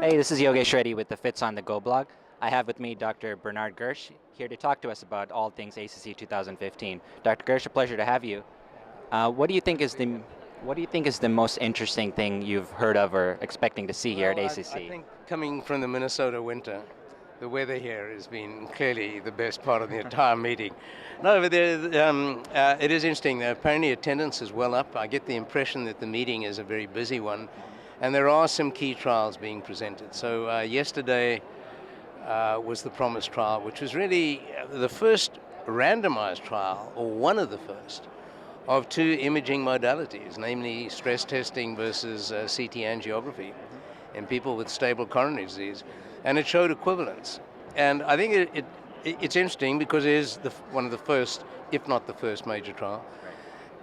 Hey, this is Yogesh Reddy with the Fits on the Go blog. I have with me Dr. Bernard Gersh here to talk to us about all things ACC 2015. Dr. Gersh, a pleasure to have you. What do you think is the most interesting thing you've heard of or expecting to see here at ACC? I think coming from the Minnesota winter, the weather here has been clearly the best part of the entire meeting. No, but it is interesting. Apparently attendance is well up. I get the impression that the meeting is a very busy one, and there are some key trials being presented. So yesterday was the PROMISE trial, which was really the first randomized trial, or one of the first, of two imaging modalities, namely stress testing versus CT angiography in people with stable coronary disease, and it showed equivalence. And I think it's interesting because it is one of the first, if not the first, major trial.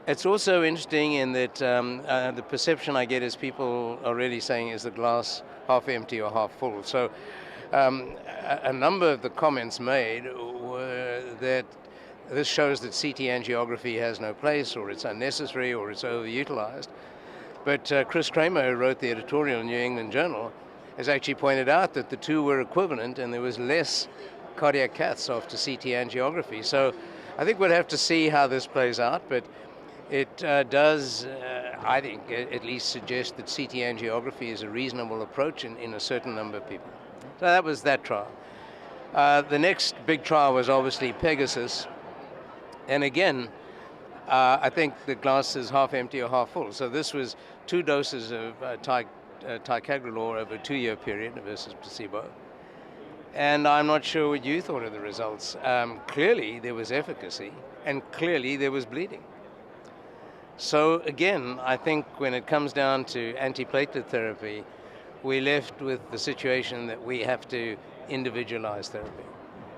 It's also interesting in that the perception I get is people are really saying, is the glass half empty or half full? So a number of the comments made were that this shows that CT angiography has no place, or it's unnecessary, or it's overutilized. But Chris Kramer, who wrote the editorial in New England Journal, has actually pointed out that the two were equivalent and there was less cardiac caths after CT angiography. So I think we'll have to see how this plays out, but it does, I think, at least suggest that CT angiography is a reasonable approach in a certain number of people. So that was that trial. The next big trial was obviously PEGASUS. And again, I think the glass is half empty or half full. So this was 2 doses of ticagrelor over a 2-year period versus placebo. And I'm not sure what you thought of the results. Clearly there was efficacy, and clearly there was bleeding. So again, I think when it comes down to antiplatelet therapy, we're left with the situation that we have to individualize therapy.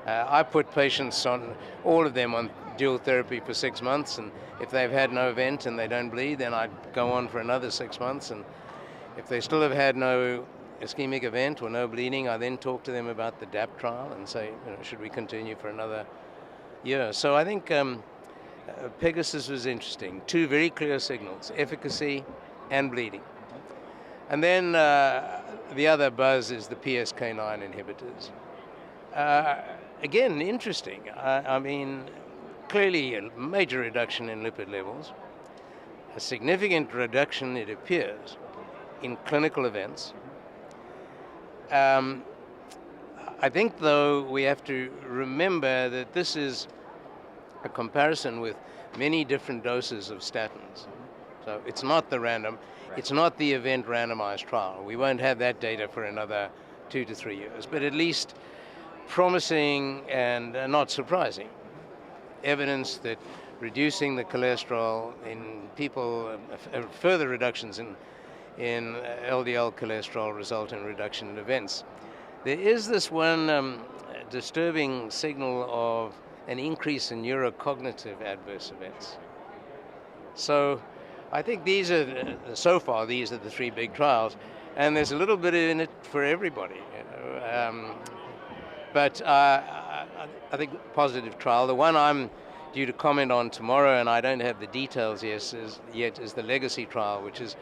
I put patients on, all of them, on dual therapy for 6 months, and if they've had no event and they don't bleed, then I'd go on for another 6 months, and if they still have had no ischemic event or no bleeding, I then talk to them about the DAP trial and say, should we continue for another year? So I think PEGASUS was interesting. 2 very clear signals, efficacy and bleeding. And then the other buzz is the PCSK9 inhibitors. Again, interesting. I mean, clearly a major reduction in lipid levels, a significant reduction, it appears, in clinical events. I think, though, we have to remember that this is a comparison with many different doses of statins. So it's not the it's not the event randomized trial. We won't have that data for another 2 to 3 years, but at least promising and not surprising evidence that reducing the cholesterol in people, further reductions in LDL cholesterol result in reduction in events. There is this one disturbing signal of an increase in neurocognitive adverse events. So I think these are, so far, these are the 3 big trials, and there's a little bit in it for everybody. But I think positive trial. The one I'm due to comment on tomorrow, and I don't have the details yet, is the Legacy trial, which is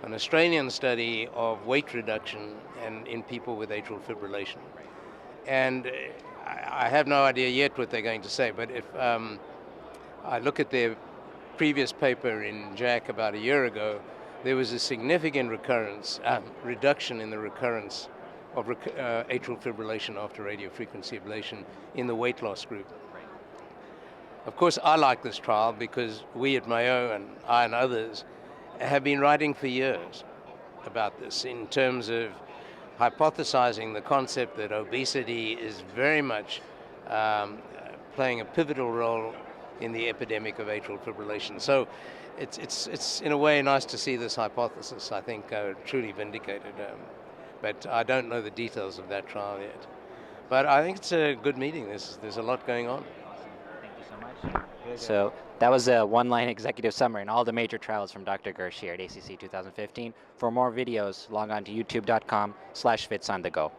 an Australian study of weight reduction in people with atrial fibrillation. And I have no idea yet what they're going to say, but if I look at their previous paper in JACC about a year ago, there was a significant reduction in the recurrence of atrial fibrillation after radiofrequency ablation in the weight loss group. Of course, I like this trial because we at Mayo, and I and others, have been writing for years about this in terms of hypothesizing the concept that obesity is very much playing a pivotal role in the epidemic of atrial fibrillation. So it's in a way nice to see this hypothesis, I think, truly vindicated. But I don't know the details of that trial yet. But I think it's a good meeting. There's a lot going on. Thank you so much. So that was a one-line executive summary on all the major trials from Dr. Gersh here at ACC 2015. For more videos, log on to youtube.com/fitsonthego.